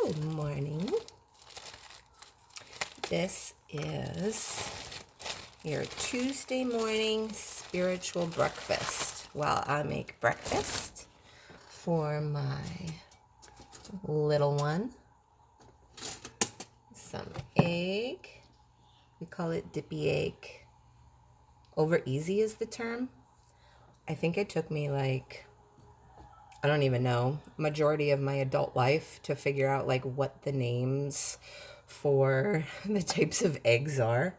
Good morning. This is your Tuesday morning spiritual breakfast. While I make breakfast for my little one. Some egg. We call it dippy egg. Over easy is the term. I think it took me I don't even know, majority of my adult life to figure out what the names for the types of eggs are.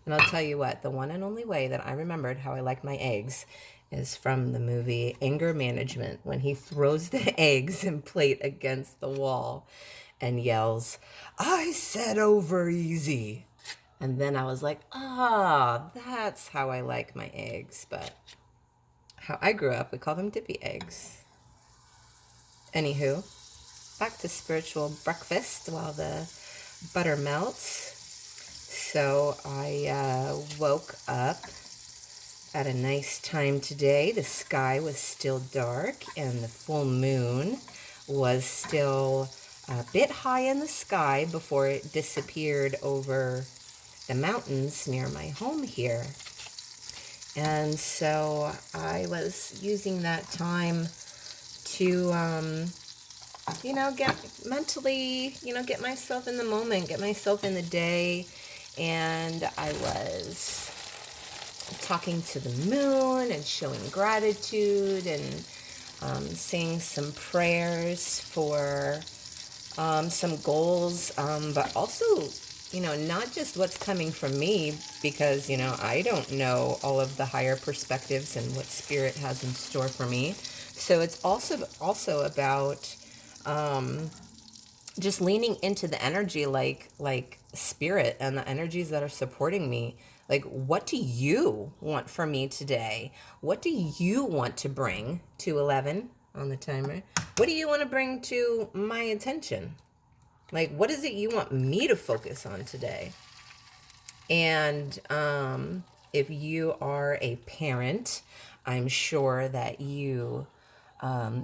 And I'll tell you what, the one and only way that I remembered how I like my eggs is from the movie Anger Management, when he throws the eggs and plate against the wall and yells, "I said over easy." And then I was like, that's how I like my eggs. But how I grew up, we call them dippy eggs. Anywho, back to spiritual breakfast while the butter melts. So I woke up at a nice time today. The sky was still dark and the full moon was still a bit high in the sky before it disappeared over the mountains near my home here. And so I was using that time to, get myself in the moment, get myself in the day. And I was talking to the moon and showing gratitude and saying some prayers for some goals, but also, not just what's coming from me, because, I don't know all of the higher perspectives and what Spirit has in store for me. So it's also about just leaning into the energy like Spirit and the energies that are supporting me. What do you want from me today? What do you want to bring to 11 on the timer? What do you want to bring to my attention? What is it you want me to focus on today? And if you are a parent, I'm sure that you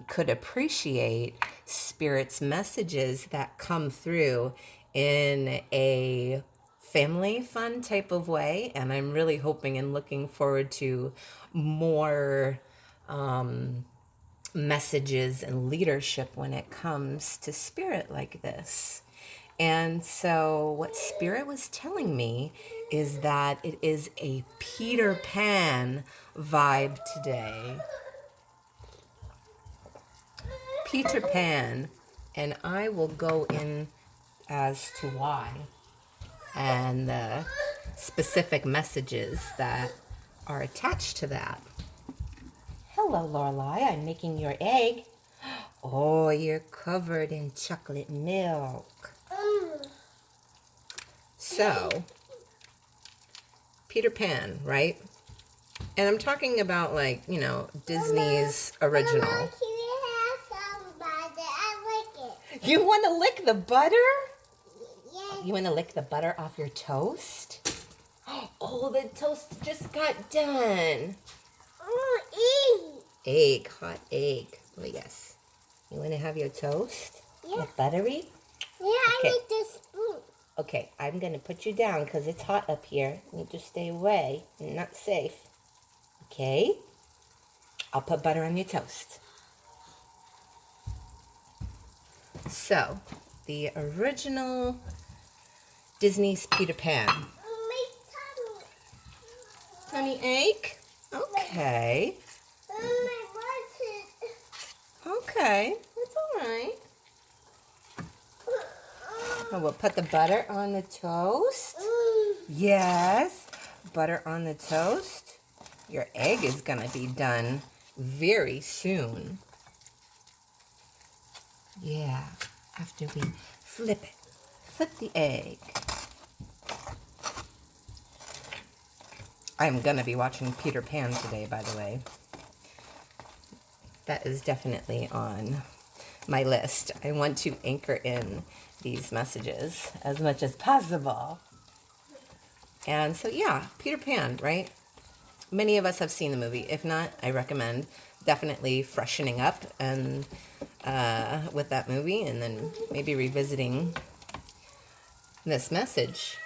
could appreciate Spirit's messages that come through in a family fun type of way. And I'm really hoping and looking forward to more messages and leadership when it comes to Spirit like this. And so what Spirit was telling me is that it is a Peter Pan vibe today. Peter Pan, and I will go in as to why and the specific messages that are attached to that. Hello, Lorelai. I'm making your egg. Oh, you're covered in chocolate milk. So, Peter Pan, right? And I'm talking about Disney's original. Mama, can you have some butter? I like it. You want to lick the butter? Yes. You want to lick the butter off your toast? Oh, the toast just got done. Egg, hot egg. Oh, yes. You want to have your toast? Yeah. With buttery? Yeah, I Okay. need the spoon. Okay, I'm going to put you down because it's hot up here. You need to stay away. You're not safe. Okay? I'll put butter on your toast. So, the original Disney's Peter Pan. Honey egg? Okay. Okay, that's all right. Oh, we'll put the butter on the toast. Yes, butter on the toast. Your egg is going to be done very soon. Yeah, after we flip the egg. I'm going to be watching Peter Pan today, by the way. That is definitely on my list. I want to anchor in these messages as much as possible. And so, yeah, Peter Pan, right? Many of us have seen the movie. If not, I recommend definitely freshening up and with that movie, and then maybe revisiting this message.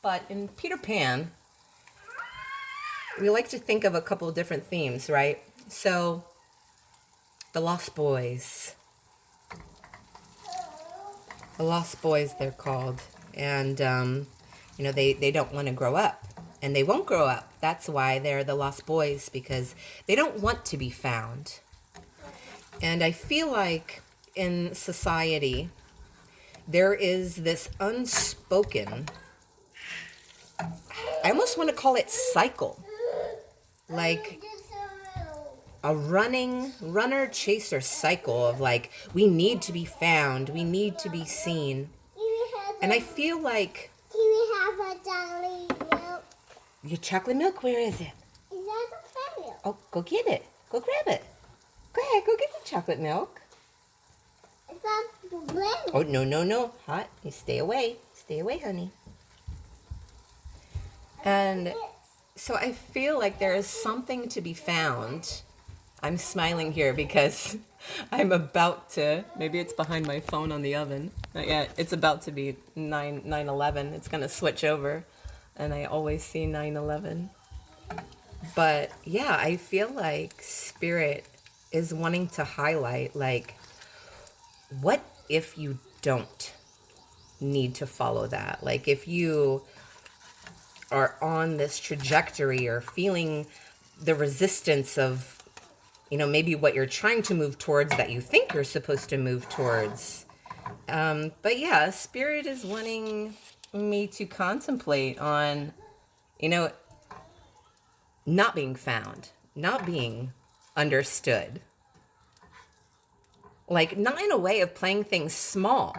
But in Peter Pan, we like to think of a couple of different themes, right? So, the Lost Boys. The Lost Boys, they're called. And, they don't want to grow up. And they won't grow up. That's why they're the Lost Boys, because they don't want to be found. And I feel like in society, there is this unspoken, I almost want to call it cycle. Like a runner chaser cycle of like, we need to be found, we need to be seen. And I feel like, do we have a chocolate milk? Your chocolate milk, where is it? Is that the milk? Oh, go get it. Go grab it. Go ahead, go get the chocolate milk. It's not the milk. Oh, no. Hot. You stay away. Stay away, honey. And so I feel like there is something to be found. I'm smiling here because I'm about to, maybe it's behind my phone on the oven. Not yet. It's about to be 9/11. It's going to switch over. And I always see 9/11. But yeah, I feel like Spirit is wanting to highlight, like, what if you don't need to follow that? Like, if you are on this trajectory or feeling the resistance of, maybe what you're trying to move towards that you think you're supposed to move towards. But yeah, Spirit is wanting me to contemplate on, not being found, not being understood. Like, not in a way of playing things small,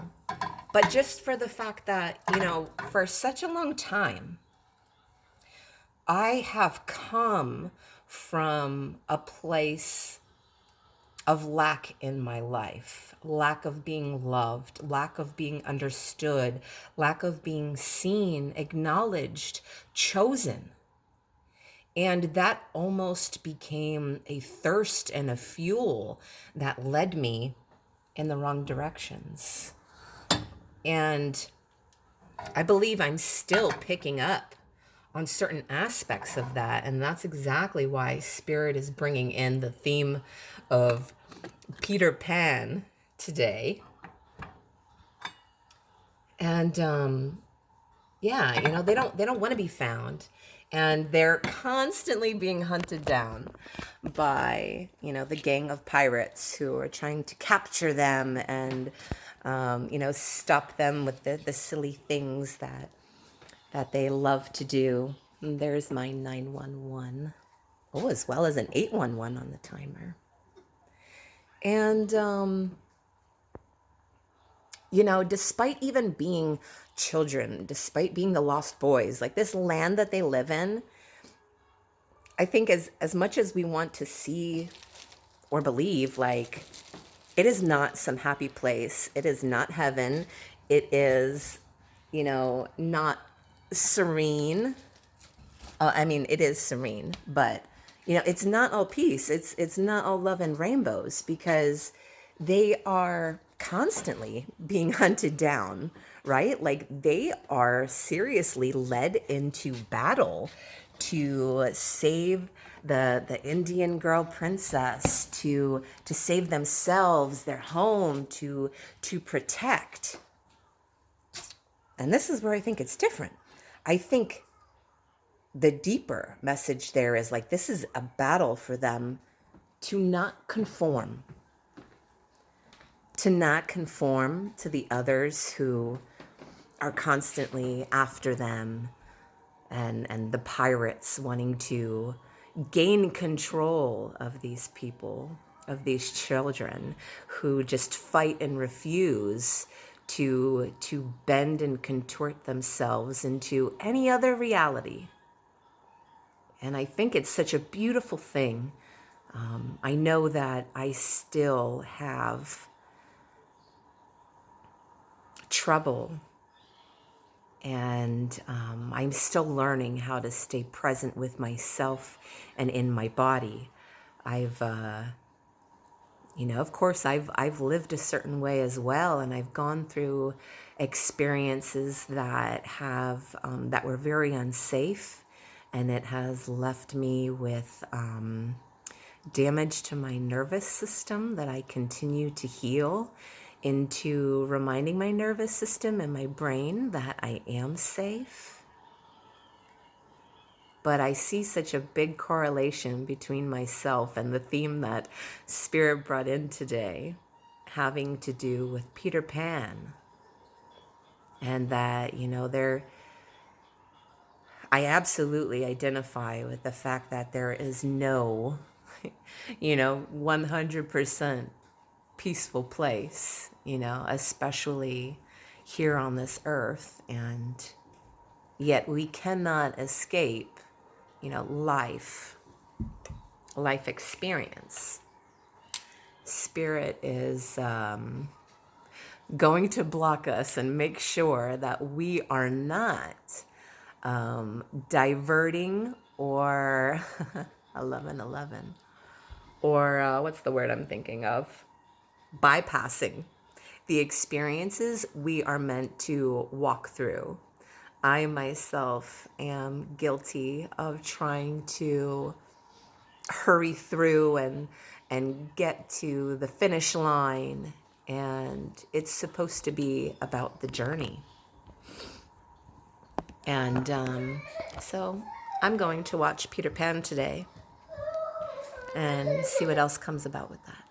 but just for the fact that, for such a long time, I have come from a place of lack in my life, lack of being loved, lack of being understood, lack of being seen, acknowledged, chosen. And that almost became a thirst and a fuel that led me in the wrong directions. And I believe I'm still picking up on certain aspects of that. And that's exactly why Spirit is bringing in the theme of Peter Pan today. And they don't want to be found. And they're constantly being hunted down by, the gang of pirates who are trying to capture them and, stop them with the silly things that they love to do. And there's my 911. Oh, as well as an 811 on the timer. And, despite even being children, despite being the Lost Boys, like this land that they live in, I think as much as we want to see or believe, like, it is not some happy place. It is not heaven. It is, not serene. It is serene, but, it's not all peace. It's not all love and rainbows, because they are constantly being hunted down, right? Like, they are seriously led into battle to save the Indian girl princess, to save themselves, their home, to protect. And this is where I think it's different. I think the deeper message there is like, this is a battle for them to not conform. To not conform to the others who are constantly after them, and the pirates wanting to gain control of these people, of these children who just fight and refuse to bend and contort themselves into any other reality. And I think it's such a beautiful thing. I know that I still have trouble And I'm still learning how to stay present with myself and in my body. I've, of course, I've lived a certain way as well, and I've gone through experiences that have that were very unsafe, and it has left me with damage to my nervous system that I continue to heal into reminding my nervous system and my brain that I am safe. But I see such a big correlation between myself and the theme that Spirit brought in today, having to do with Peter Pan. And that, I absolutely identify with the fact that there is no, 100% peaceful place, especially here on this earth. And yet we cannot escape, life experience. Spirit is going to block us and make sure that we are not diverting or 1111 or what's the word I'm thinking of? Bypassing the experiences we are meant to walk through. I myself am guilty of trying to hurry through and get to the finish line, and it's supposed to be about the journey. And so I'm going to watch Peter Pan today and see what else comes about with that.